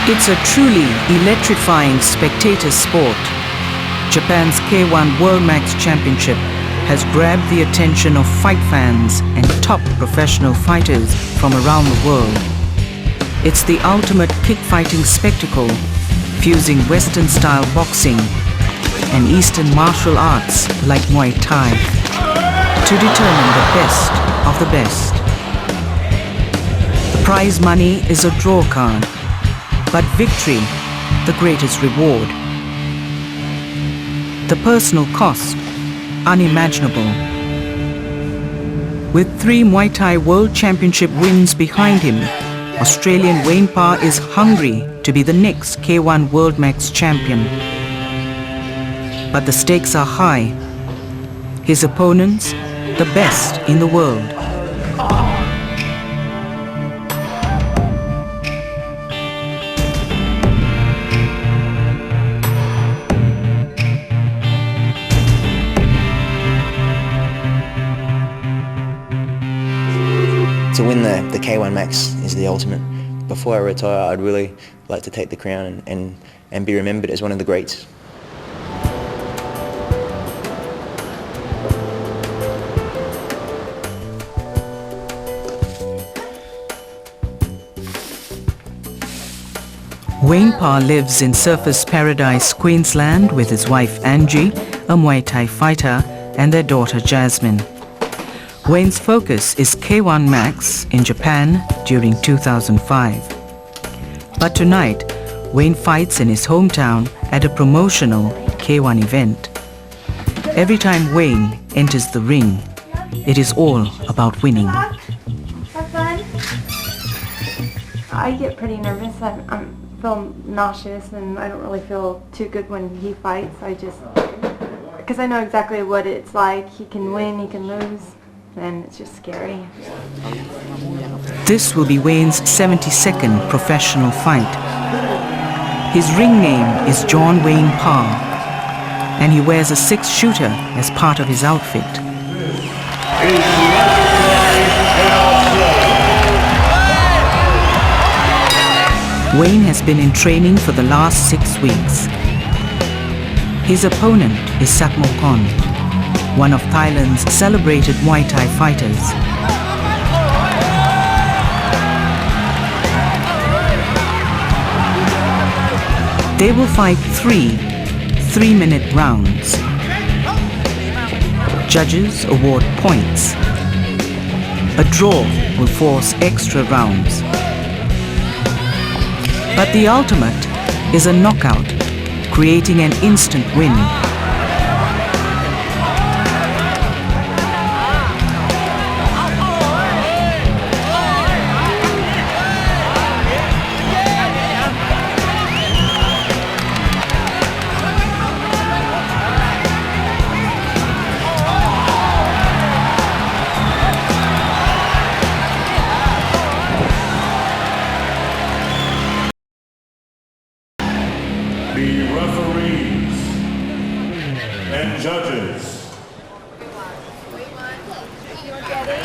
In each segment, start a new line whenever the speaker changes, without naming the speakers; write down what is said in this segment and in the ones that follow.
It's a truly electrifying spectator sport. Japan's K-1 World Max Championship has grabbed the attention of fight fans and top professional fighters from around the world. It's the ultimate kick-fighting spectacle, fusing Western-style boxing and Eastern martial arts like Muay Thai to determine the best of the best. The prize money is a draw card, but victory the greatest reward. The personal cost, unimaginable. With 3 Muay Thai World Championship wins behind him, Australian Wayne Parr is hungry to be the next K-1 World Max champion. But the stakes are high. His opponents, the best in the world.
To win the K-1 Max is the ultimate. Before I retire, I'd really like to take the crown and be remembered as one of the greats.
Wayne Parr lives in Surfers Paradise, Queensland with his wife Angie, a Muay Thai fighter, and their daughter Jasmine. Wayne's focus is K-1 Max in Japan during 2005. But tonight, Wayne fights in his hometown at a promotional K-1 event. Every time Wayne enters the ring, it is all about winning.
Have fun. I get pretty nervous. I feel nauseous and I don't really feel too good when he fights. Because I know exactly what it's like. He can win, he can lose. And it's just scary.
This will be Wayne's 72nd professional fight. His ring name is John Wayne Parr, and he wears a 6-shooter as part of his outfit. Wayne has been in training for the last 6 weeks. His opponent is Satmokon, one of Thailand's celebrated Muay Thai fighters. They will fight 3 3-minute rounds. Judges award points. A draw will force extra rounds. But the ultimate is a knockout, creating an instant win.
The referees and judges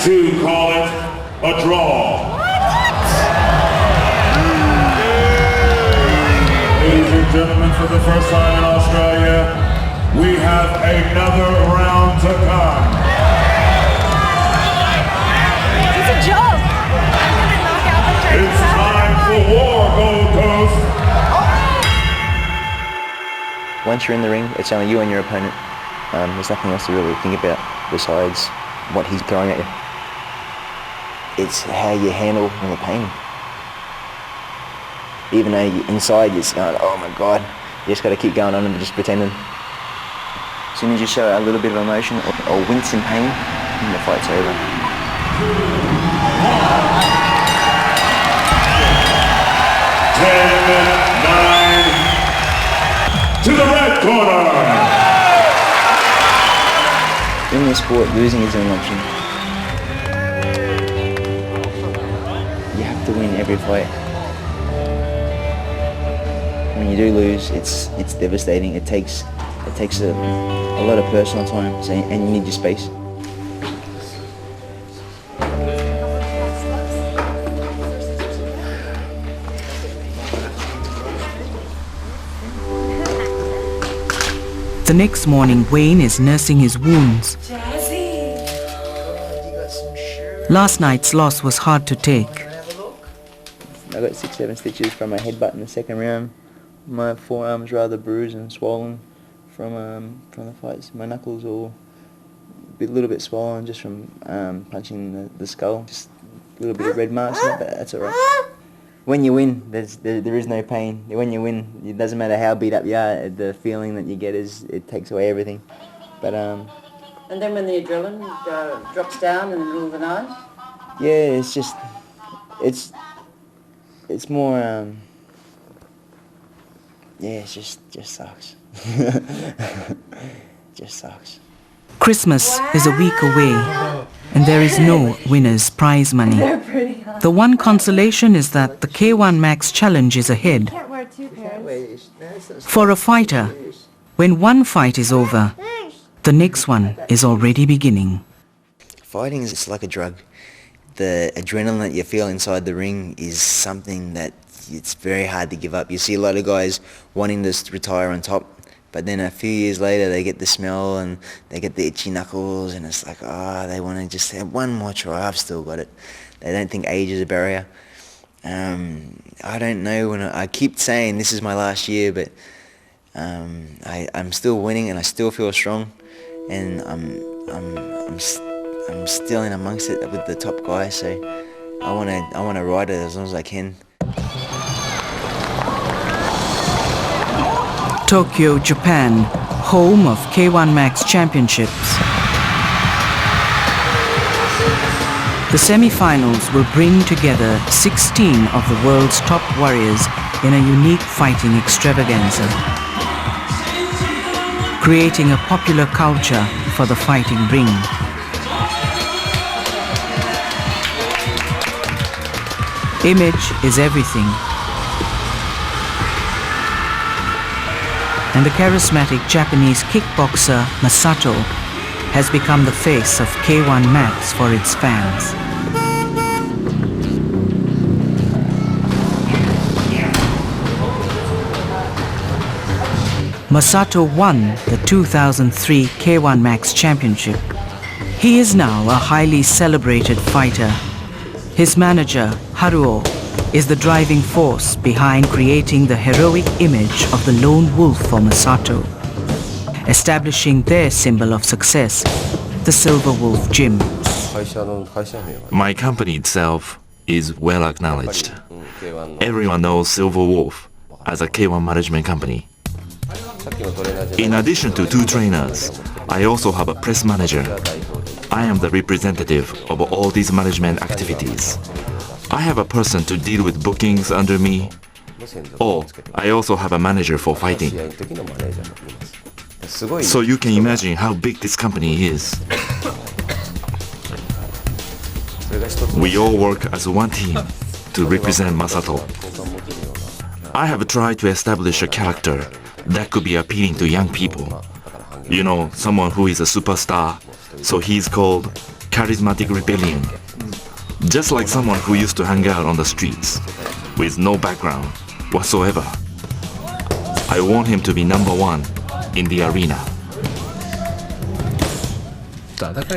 to call it a draw. Ladies and gentlemen, for the first time in Australia, we have another round to come.
It's a joke!
It's time for war, Gold Coast.
Once you're in the ring, it's only you and your opponent. There's nothing else to really think about besides what he's throwing at you. It's how you handle the pain. Even though inside you're going, oh my God, you just got to keep going on and just pretending. As soon as you show a little bit of emotion or wince in pain, the fight's over.
10-9 to the red corner.
In this sport, losing isn't an option. You have to win every fight. When you do lose, it's devastating. It takes a lot of personal time, and you need your space.
The next morning, Wayne is nursing his wounds. Last night's loss was hard to take.
I got 6-7 stitches from my headbutt in the second round. My forearm's rather bruised and swollen from the fights. My knuckles all a little bit swollen just from punching the skull. Just a little bit of red marks on it, but that's alright. When you win, there is no pain. When you win, it doesn't matter how beat up you are. The feeling that you get it takes away everything. But
And then when the adrenaline drops down in the middle of the night?
Yeah, it's just it's more yeah, it just sucks. Just sucks.
Christmas is a week away, and there is no winner's prize money. The one consolation is that the K-1 Max Challenge is ahead.
Can't wear two pairs.
For a fighter, when one fight is over, the next one is already beginning.
Fighting is like a drug. The adrenaline that you feel inside the ring is something that it's very hard to give up. You see a lot of guys wanting to retire on top, but then a few years later they get the smell and they get the itchy knuckles, and it's like, they want to just have one more try. I've still got it. They don't think age is a barrier. I don't know, when I keep saying this is my last year, but I'm still winning and I still feel strong, and I'm still in amongst it with the top guys, so I want to ride it as long as I can.
Tokyo, Japan, home of K-1 Max Championships. The semi-finals will bring together 16 of the world's top warriors in a unique fighting extravaganza, creating a popular culture for the fighting ring. Image is everything. And the charismatic Japanese kickboxer Masato has become the face of K-1 Max for its fans. Masato won the 2003 K-1 Max Championship. He is now a highly celebrated fighter. His manager, Haruo, is the driving force behind creating the heroic image of the lone wolf for Masato, establishing their symbol of success, the Silver Wolf Gym.
My company itself is well acknowledged. Everyone knows Silver Wolf as a K-1 management company. In addition to 2 trainers, I also have a press manager. I am the representative of all these management activities. I have a person to deal with bookings under me. Oh, I also have a manager for fighting. So you can imagine how big this company is. We all work as one team to represent Masato. I have tried to establish a character that could be appealing to young people. You know, someone who is a superstar, so he's called Charismatic Rebellion. Just like someone who used to hang out on the streets, with no background whatsoever. I want him to be #1 in the arena.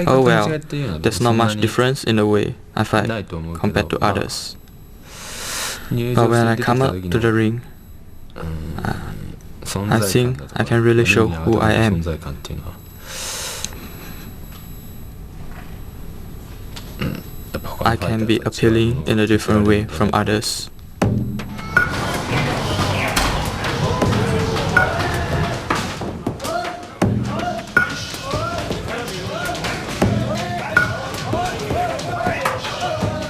Oh well, there's not much difference in the way I fight compared to others. But when I come up to the ring, I think I can really show who I am. I can be appealing in a different way from others.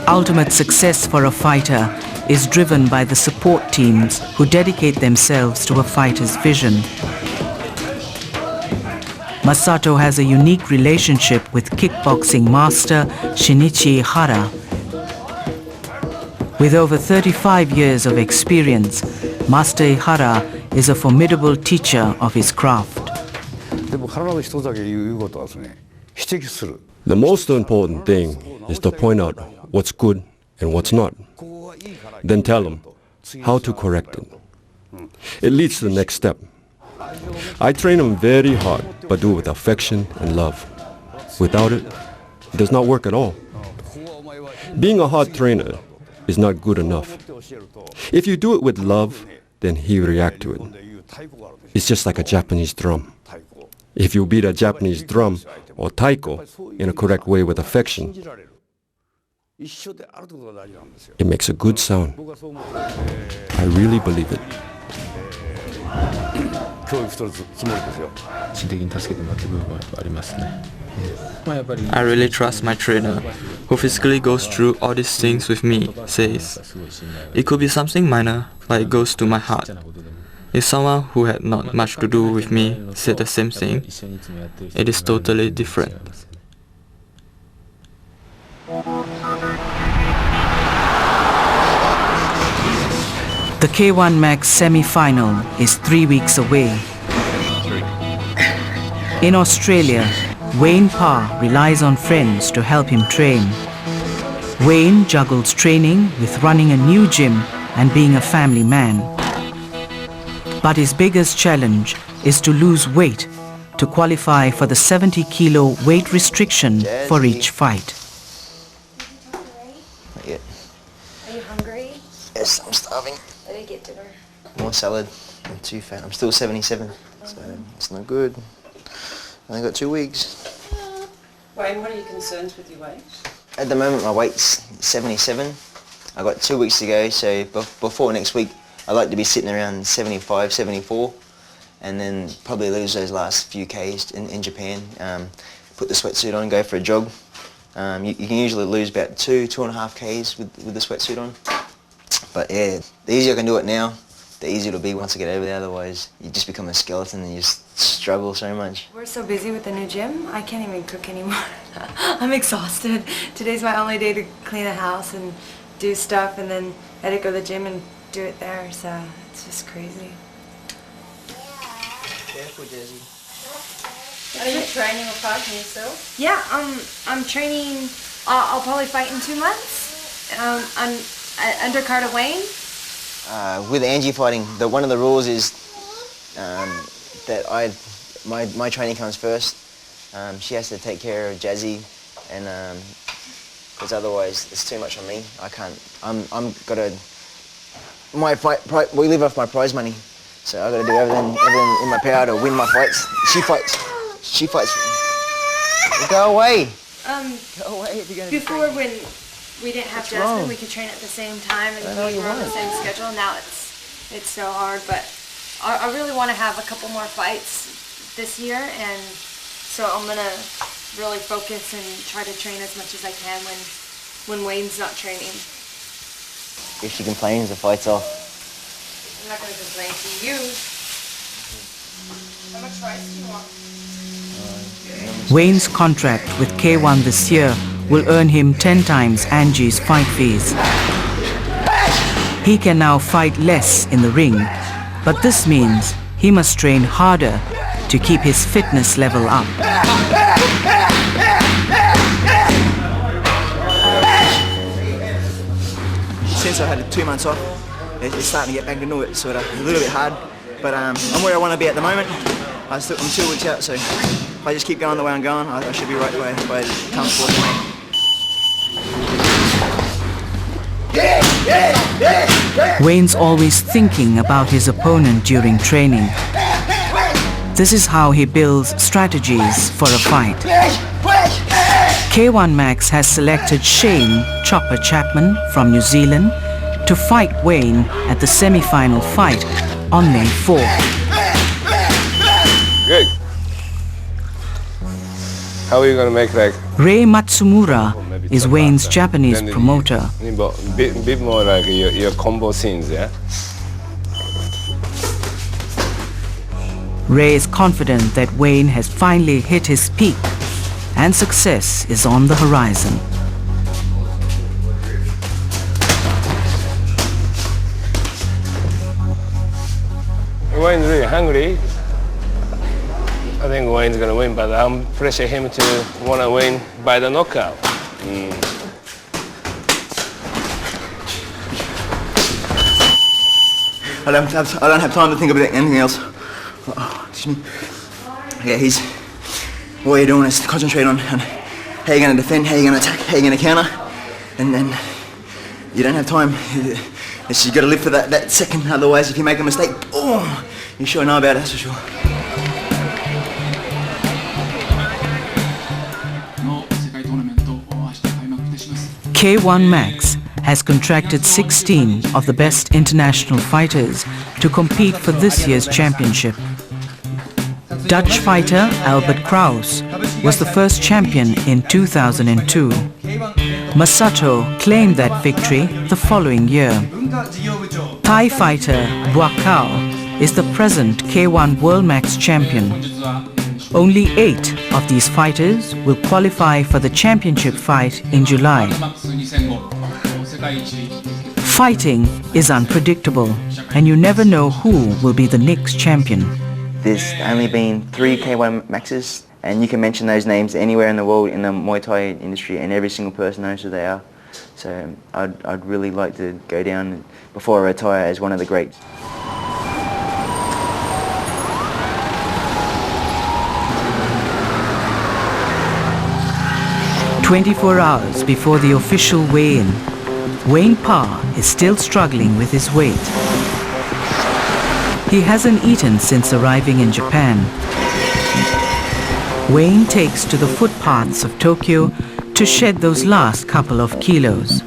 Ultimate success for a fighter is driven by the support teams who dedicate themselves to a fighter's vision. Masato has a unique relationship with kickboxing master Shinichi Hara. With over 35 years of experience, Master Ihara is a formidable teacher of his craft.
The most important thing is to point out what's good and what's not. Then tell them how to correct it. It leads to the next step, I train him very hard, but do it with affection and love. Without it, it does not work at all. Being a hard trainer is not good enough. If you do it with love, then he will react to it. It's just like a Japanese drum. If you beat a Japanese drum or taiko in a correct way with affection, it makes a good sound. I really believe it.
I really trust my trainer, who physically goes through all these things with me, says. It could be something minor, like it goes to my heart. If someone who had not much to do with me said the same thing, it is totally different.
The K-1 Max semi-final is 3 weeks away. In Australia, Wayne Parr relies on friends to help him train. Wayne juggles training with running a new gym and being a family man. But his biggest challenge is to lose weight to qualify for the 70-kilo weight restriction for each fight.
Not yet.
Are you hungry?
Yes, I'm starving.
I didn't get dinner.
More salad. I'm too fat. I'm still 77, so it's not good. I only got 2 weeks.
Wayne, what are your concerns with your weight?
At the moment, my weight's 77. I got 2 weeks to go, so before next week, I'd like to be sitting around 75, 74, and then probably lose those last few Ks in Japan. Put the sweatsuit on, go for a jog. You can usually lose about 2.5 Ks with the sweatsuit on. But yeah, the easier I can do it now, the easier it'll be once I get over there. Otherwise, you just become a skeleton and you just struggle so much.
We're so busy with the new gym, I can't even cook anymore. I'm exhausted. Today's my only day to clean the house and do stuff, and then I had to go to the gym and do it there, so it's just crazy.
Careful, Jesse.
Are you training or fighting yourself?
Yeah, I'm training. I'll probably fight in 2 months. I'm undercard of Wayne.
With Angie fighting, one of the rules is that my training comes first. She has to take care of Jazzy, and because otherwise it's too much on me. I can't. We live off my prize money, so I got to do everything in my power to win my fights. She fights. Go away. Go away if you're gonna.
Before, when we didn't have Jasmine, we could train at the same time and we were on the same schedule. Now it's so hard, but I really want to have a couple more fights this year, and so I'm gonna really focus and try to train as much as I can when Wayne's not training.
If she complains, the fight's off.
I'm not gonna complain to you. How much rice do you want?
Wayne's contract with K-1 this year will earn him 10 times Angie's fight fees. He can now fight less in the ring, but this means he must train harder to keep his fitness level up.
Since I had 2 months off, it's starting to get back into it, sort of a little bit hard, but I'm where I want to be at the moment. I'm 2 weeks out, so if I just keep going the way I'm going, I should be right where it comes for me.
Wayne's always thinking about his opponent during training. This is how he builds strategies for a fight. K-1 Max has selected Shane Chopper Chapman from New Zealand to fight Wayne at the semi-final fight on May 4th.
Good. How are you going to make like...
Rei Matsumura is Wayne's Japanese promoter.
Bit more like your combo scenes, yeah?
Ray is confident that Wayne has finally hit his peak and success is on the horizon.
Wayne's really hungry. I think Wayne's going to win, but I'm pressure him to want to win by the knockout.
I don't have time to think about anything else. Excuse me. Yeah, what you're doing is concentrate on how you're going to defend, how you're going to attack, how you're going to counter, and then you don't have time. You've got to live for that second, otherwise if you make a mistake, boom, you sure know about it, that's for sure.
K-1 Max has contracted 16 of the best international fighters to compete for this year's championship. Dutch fighter Albert Kraus was the first champion in 2002. Masato claimed that victory the following year. Thai fighter Buakau is the present K-1 World Max champion. Only 8 of these fighters will qualify for the championship fight in July. Fighting is unpredictable, and you never know who will be the next champion.
There's only been 3 K-1 Maxes, and you can mention those names anywhere in the world in the Muay Thai industry, and every single person knows who they are. So I'd really like to go down before I retire as one of the greats.
"24 hours before the official weigh-in, Wayne Parr is still struggling with his weight. He hasn't eaten since arriving in Japan. Wayne takes to the footpaths of Tokyo to shed those last couple of kilos.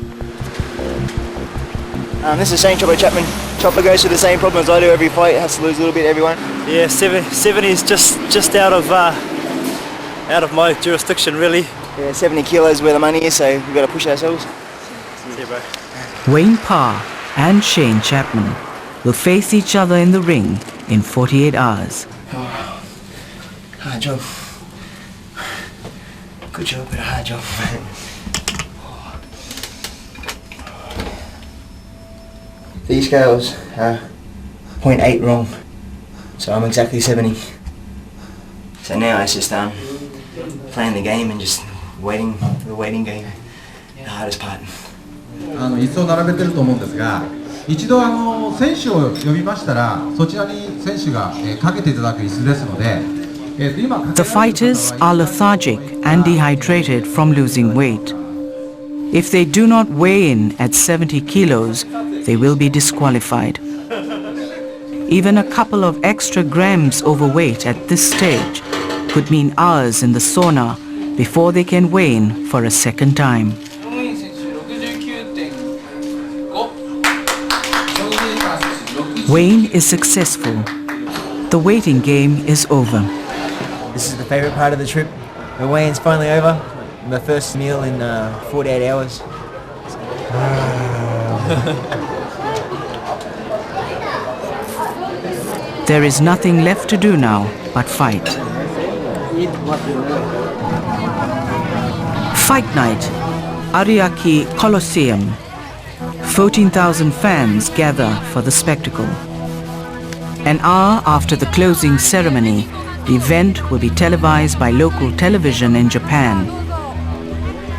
This is Shane Chopper Chapman. Chopper goes through the same problem as I do every fight, has to lose a little bit everyone.
Yeah, 70 is just out of my jurisdiction really.
Yeah, 70 kilos where the money is, so we've got to push ourselves.
See you, bro.
Wayne Parr and Shane Chapman will face each other in the ring in 48 hours.
Hard job. Good job, but a hard job. These scales are 0.8 wrong, so I'm exactly 70. So now it's just playing the game and just waiting, the waiting game, the hardest part.
椅子を並べてると思うんですが、一度選手を呼びましたら、そちらに選手がかけていただく椅子ですので、今
The fighters are lethargic and dehydrated from losing weight. If they do not weigh in at 70 kilos, they will be disqualified. Even a couple of extra grams overweight at this stage could mean hours in the sauna before they can weigh in for a second time. Wayne is successful. The waiting game is over.
This is the favourite part of the trip. The weigh-in's finally over. My first meal in 48 hours.
There is nothing left to do now but fight. Fight night, Ariake Coliseum. 14,000 fans gather for the spectacle. An hour after the closing ceremony, the event will be televised by local television in Japan.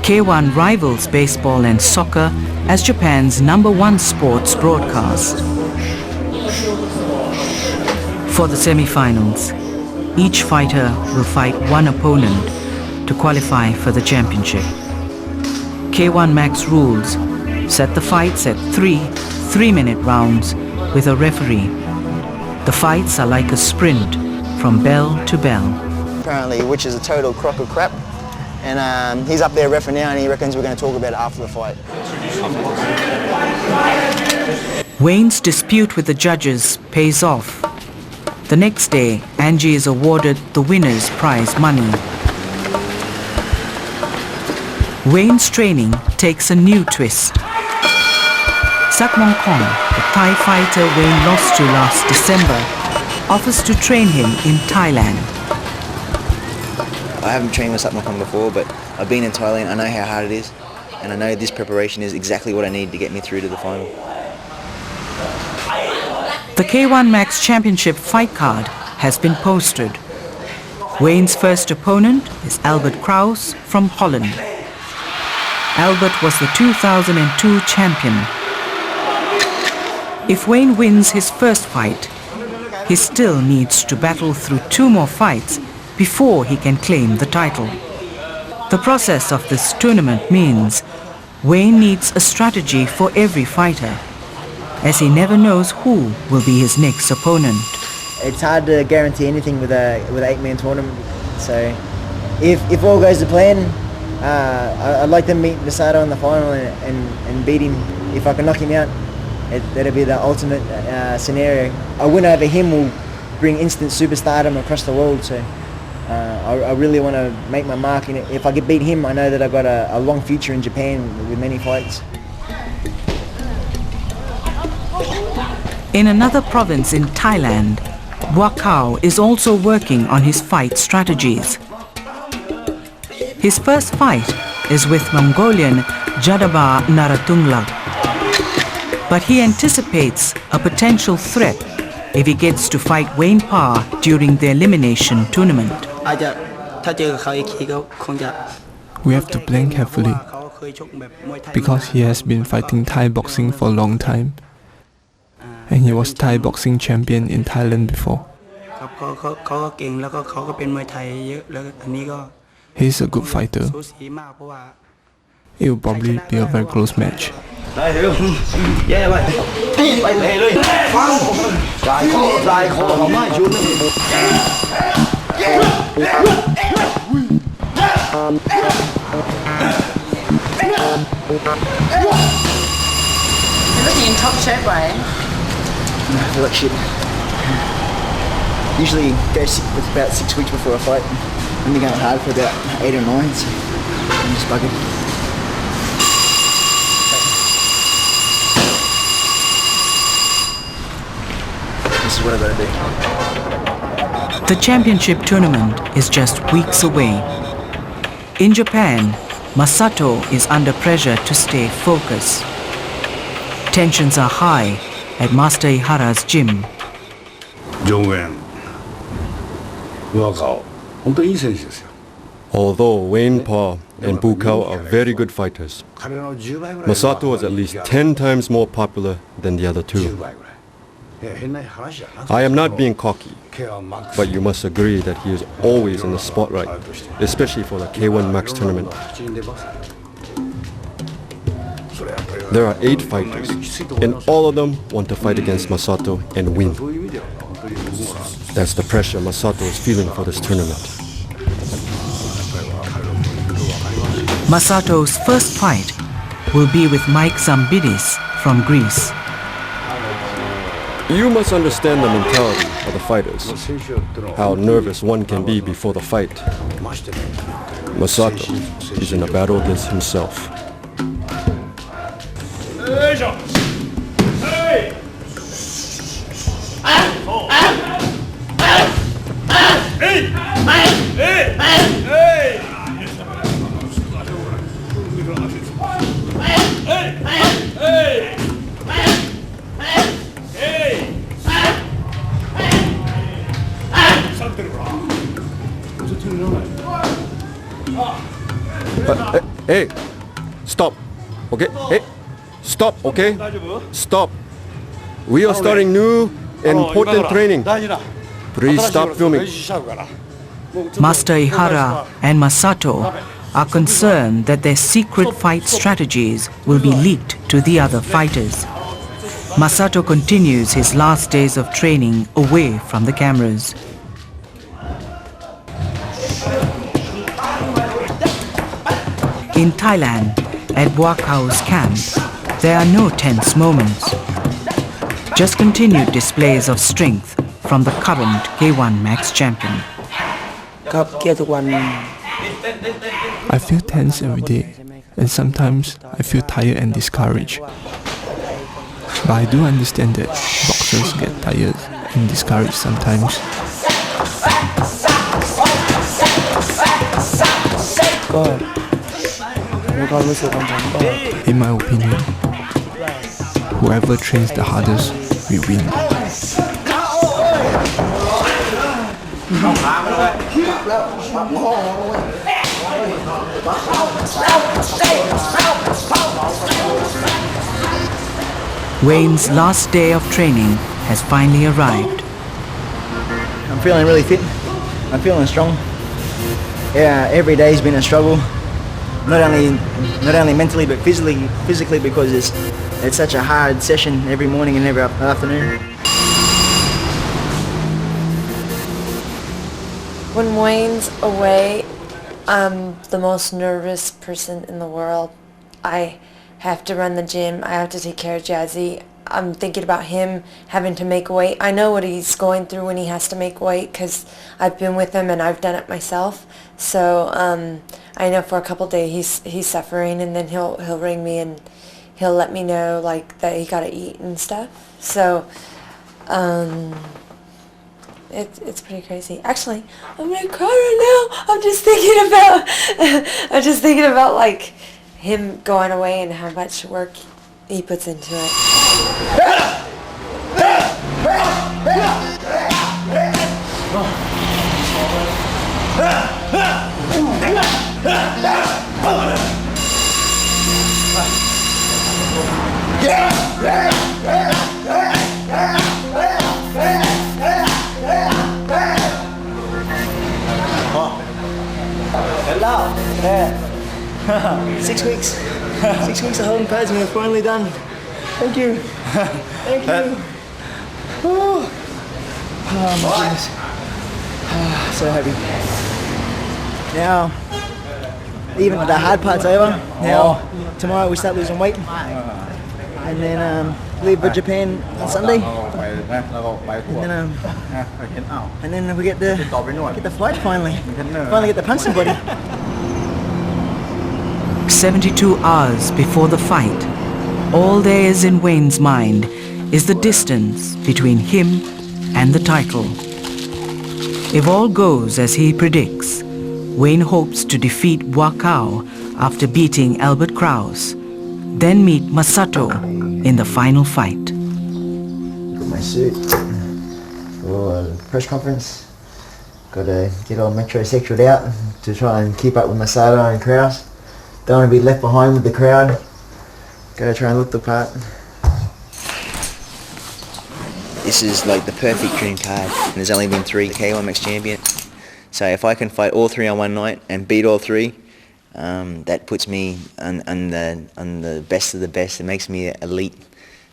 K-1 rivals baseball and soccer as Japan's #1 sports broadcast. For the semi-finals, each fighter will fight one opponent to qualify for the championship. K-1 Max rules set the fights at 3-minute rounds with a referee. The fights are like a sprint from bell to bell.
Apparently, which is a total crock of crap. And he's up there refereeing now and he reckons we're going to talk about it after the fight.
Wayne's dispute with the judges pays off. The next day, Angie is awarded the winner's prize money. Wayne's training takes a new twist. Sakmon Kong, the Thai fighter Wayne lost to last December, offers to train him in Thailand.
I haven't trained with Sakmon Kong before, but I've been in Thailand. I know how hard it is, and I know this preparation is exactly what I need to get me through to the final.
The K-1 Max Championship fight card has been posted. Wayne's first opponent is Albert Kraus from Holland. Albert was the 2002 champion. If Wayne wins his first fight, he still needs to battle through 2 more fights before he can claim the title. The process of this tournament means Wayne needs a strategy for every fighter, as he never knows who will be his next opponent.
It's hard to guarantee anything with an 8-man tournament. So if all goes to plan, I'd like to meet Masato in the final and beat him. If I can knock him out, that'll be the ultimate scenario. A win over him will bring instant superstardom across the world. So I really want to make my mark in it. If I could beat him, I know that I've got a long future in Japan with many fights.
In another province in Thailand, Wakao is also working on his fight strategies. His first fight is with Mongolian Jadaba Naratungla, but he anticipates a potential threat if he gets to fight Wayne Parr during the elimination tournament.
We have to plan carefully, because he has been fighting Thai boxing for a long time, and he was Thai boxing champion in Thailand before. He's a good fighter. It will probably be a very close match.
You're looking in top shape, right?
I feel like shit. Usually go with about 6 weeks before a fight. I've been going hard for about 8 or 9, so I'm just buggered. This is what I gotta do.
The championship tournament is just weeks away. In Japan, Masato is under pressure to stay focused. Tensions are high at Master Ihara's gym.
Although Wayne Parr and Bukao are very good fighters, Masato is at least 10 times more popular than the other two. I am not being cocky, but you must agree that he is always in the spotlight, especially for the K-1 Max tournament. There are 8 fighters, and all of them want to fight against Masato and win. That's the pressure Masato is feeling for this tournament.
Masato's first fight will be with Mike Zambidis from Greece.
You must understand the mentality of the fighters, how nervous one can be before the fight. Masato is in a battle against himself. Hey, stop, okay? Hey, stop, okay? Stop. We are starting new and important training. Please stop filming.
Master Ihara and Masato are concerned that their secret fight strategies will be leaked to the other fighters. Masato continues his last days of training away from the cameras. In Thailand, at Wakao's camp, there are no tense moments. Just continued displays of strength from the current K-1 Max champion.
I feel tense every day, and sometimes I feel tired and discouraged. But I do understand that boxers get tired and discouraged sometimes. In my opinion, whoever trains the hardest will win.
Wayne's last day of training has finally arrived.
I'm feeling really fit. I'm feeling strong. Yeah, every day's been a struggle. Not only mentally but physically because it's such a hard session every morning and every afternoon.
When Wayne's away, I'm the most nervous person in the world. I have to run the gym. I have to take care of Jazzy. I'm thinking about him having to make weight. I know what he's going through when he has to make weight because I've been with him and I've done it myself. So I know for a couple days he's suffering, and then he'll ring me and he'll let me know like that he got to eat and stuff. So it's pretty crazy. Actually, I'm gonna cry right now. I'm just thinking about like him going away and how much work he puts into it.
Yeah. 6 weeks. 6 weeks of holding pads and we're finally done. Thank you. Thank you. Oh my goodness. So happy. Now, even the hard part's over. Now, tomorrow we start losing weight. And then leave for Japan on Sunday. And then we get the flight finally. Finally get to punch somebody.
72 hours before the fight, all there is in Wayne's mind is the distance between him and the title. If all goes as he predicts, Wayne hopes to defeat Wakao after beating Albert Kraus, then meet Masato in the final fight.
Got my suit for a press conference. Got to get all metrosexual out to try and keep up with Masato and Kraus. Don't want to be left behind with the crowd. Gotta try and look the part.
This is like the perfect dream card, and there's only been 3 K-1 Max champion. So if I can fight all 3 on one night and beat all 3, that puts me on the best of the best. It makes me elite.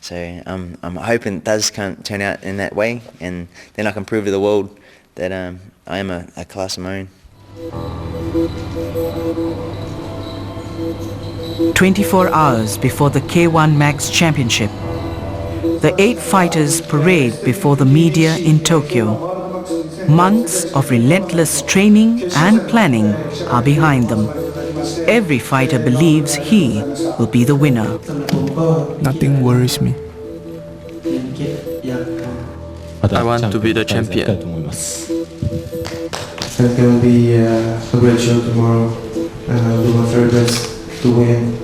So I'm hoping it does turn out in that way, and then I can prove to the world that I am a class of my own.
24 hours before the K-1 Max Championship, the 8 fighters parade before the media in Tokyo. Months of relentless training and planning are behind them. Every fighter believes he will be the winner.
Nothing worries me. I want to be the champion.
It's going to be a great show tomorrow, and I'll do my very best to win.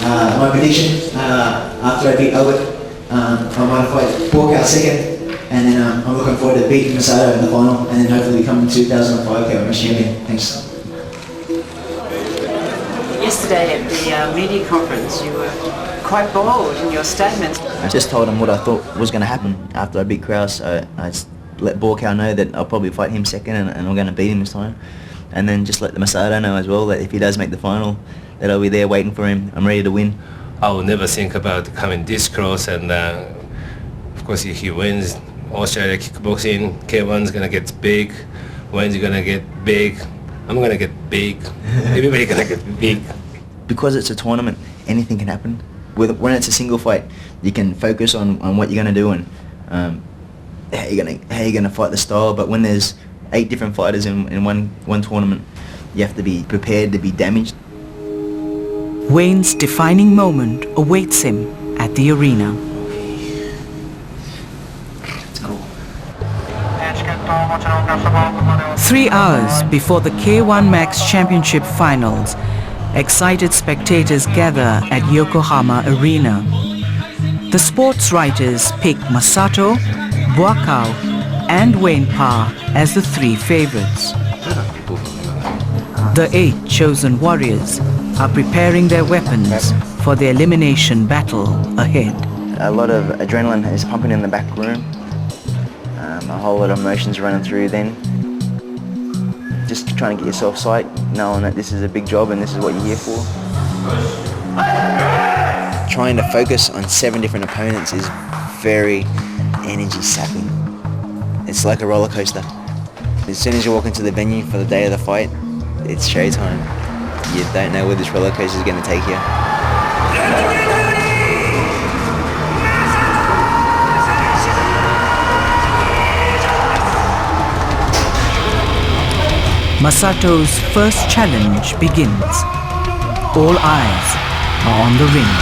My prediction, after I beat Albert, I might fight Walkout second, and then I'm looking forward to beating Masato in the final, and then hopefully becoming 2005 K-1 champion. Thanks.
Yesterday at the media conference, you were quite bold in your statements.
I just told him what I thought was going to happen after I beat Kraus. I just let Borkow know that I'll probably fight him second, and I'm going to beat him this time. And then just let the Masato know as well that if he does make the final, that I'll be there waiting for him. I'm ready to win.
I will never think about coming this close, and of course if he wins, Australia kickboxing, K1's gonna get big, Wayne's gonna get big, I'm gonna get big, everybody's gonna get big.
Because it's a tournament, anything can happen. When it's a single fight, you can focus on what you're gonna do and how you're gonna fight the style. But when there's 8 different fighters in one tournament, you have to be prepared to be damaged.
Wayne's defining moment awaits him at the arena.
Let's go.
3 hours before the K-1 Max Championship finals, excited spectators gather at Yokohama Arena. The sports writers pick Masato, Buakau, and Wayne Parr as the 3 favorites. The 8 chosen warriors are preparing their weapons for the elimination battle ahead.
A lot of adrenaline is pumping in the back room. A whole lot of emotions running through then. Just trying to get yourself psyched, knowing that this is a big job and this is what you're here for. Trying to focus on 7 different opponents is very energy sapping. It's like a roller coaster. As soon as you walk into the venue for the day of the fight, it's showtime. You don't know where this roller coaster is going to take you.
Masato's first challenge begins. All eyes are on the ring.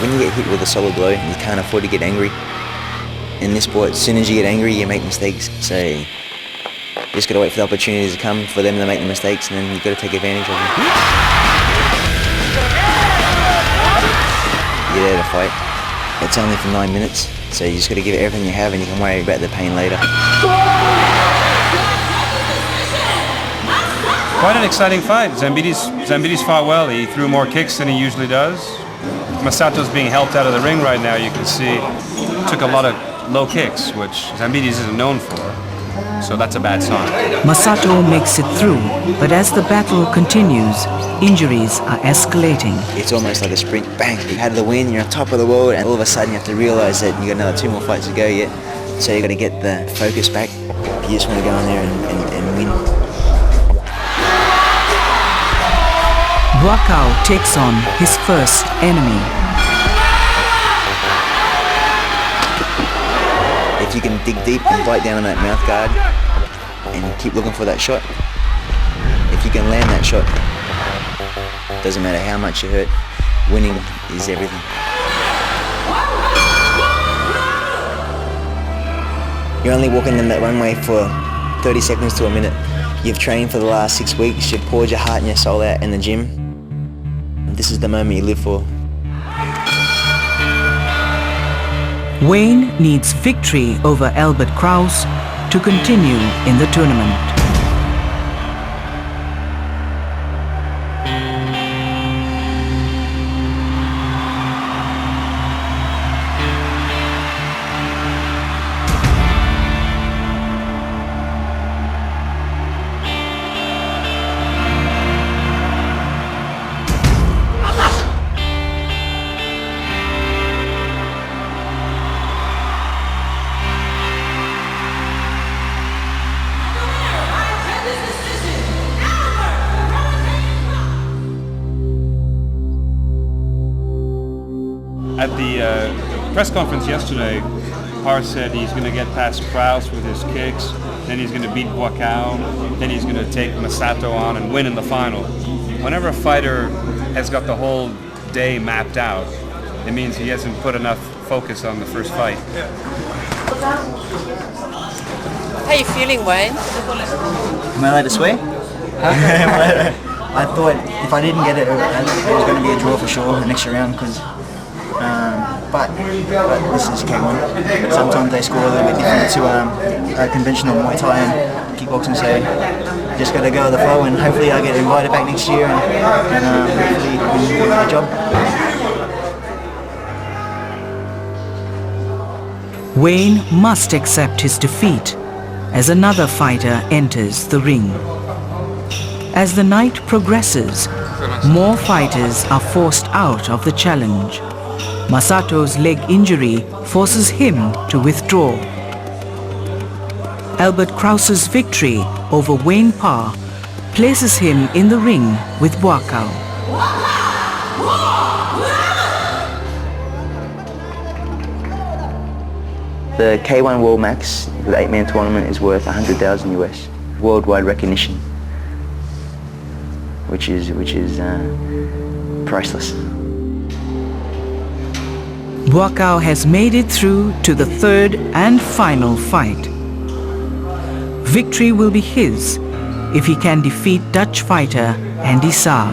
When you get hit with a solid blow, you can't afford to get angry. In this sport, as soon as you get angry, you make mistakes. So you just got to wait for the opportunities to come for them to make the mistakes, and then you've got to take advantage of them. You're there to fight. It's only for 9 minutes, so you just got to give it everything you have, and you can worry about the pain later.
Quite an exciting fight. Zambides fought well. He threw more kicks than he usually does. Masato's being helped out of the ring right now. You can see took a lot of low kicks, which Zambides isn't known for. So that's a bad sign.
Masato makes it through, but as the battle continues, injuries are escalating.
It's almost like a sprint. Bang! You had the win, you're on top of the world, and all of a sudden you have to realise that you got another 2 more fights to go yet. So you got to get the focus back. You just want to go in there and win.
Buakaw takes on his first enemy.
If you can dig deep and bite down on that mouth guard and keep looking for that shot, if you can land that shot, doesn't matter how much you hurt, winning is everything. You're only walking in that runway for 30 seconds to a minute. You've trained for the last 6 weeks, you've poured your heart and your soul out in the gym. This is the moment you live for.
Wayne needs victory over Albert Kraus to continue in the tournament.
At the press conference yesterday, Parr said he's going to get past Kraus with his kicks, then he's going to beat Buakaw, then he's going to take Masato on and win in the final. Whenever a fighter has got the whole day mapped out, it means he hasn't put enough focus on the first fight.
How are you feeling, Wayne?
Am I allowed to swear? I thought if I didn't get it, it was going to be a draw for sure the next round. But this is K-1. Sometimes they score a little bit different to conventional Muay Thai and kickboxing, so just got to go with the flow, and hopefully I get invited back next year and hopefully win the job.
Wayne must accept his defeat as another fighter enters the ring. As the night progresses, more fighters are forced out of the challenge. Masato's leg injury forces him to withdraw. Albert Kraus's victory over Wayne Parr places him in the ring with Buakaw.
The K-1 World Max, the 8-man tournament, is worth 100,000 US. Worldwide recognition, which is priceless.
Buakaw has made it through to the third and final fight. Victory will be his if he can defeat Dutch fighter Andy Saar.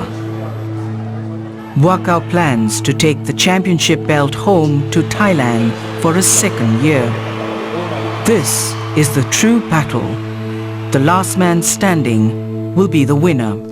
Buakaw plans to take the championship belt home to Thailand for a second year. This is the true battle. The last man standing will be the winner.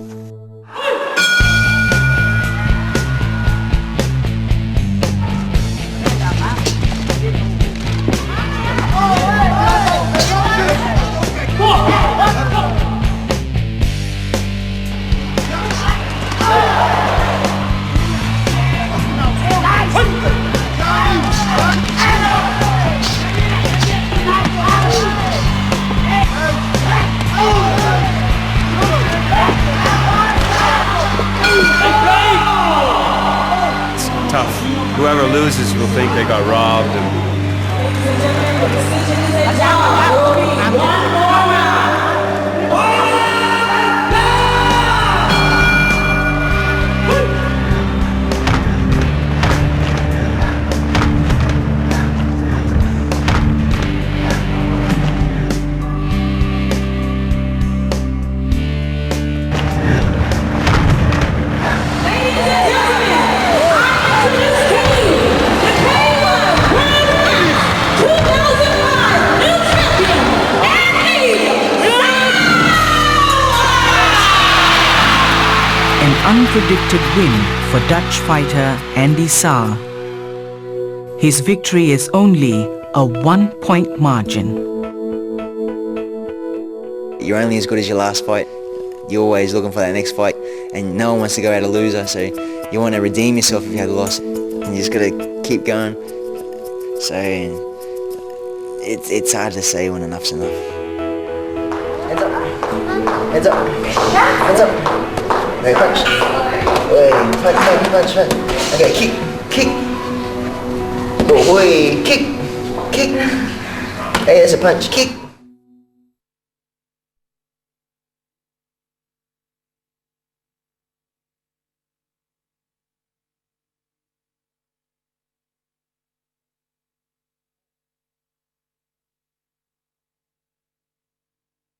whoever loses will think they got robbed.
Unpredicted win for Dutch fighter Andy Saar. His victory is only a 1-point margin.
You're only as good as your last fight. You're always looking for that next fight, and no one wants to go out a loser, so you want to redeem yourself if you had a loss. And you just got to keep going. So it's hard to say when enough's enough. Heads up. Heads up. Heads up. Okay, punch. Wait, punch. Okay, kick. Oh, wait, kick. Hey, that's a punch. Kick.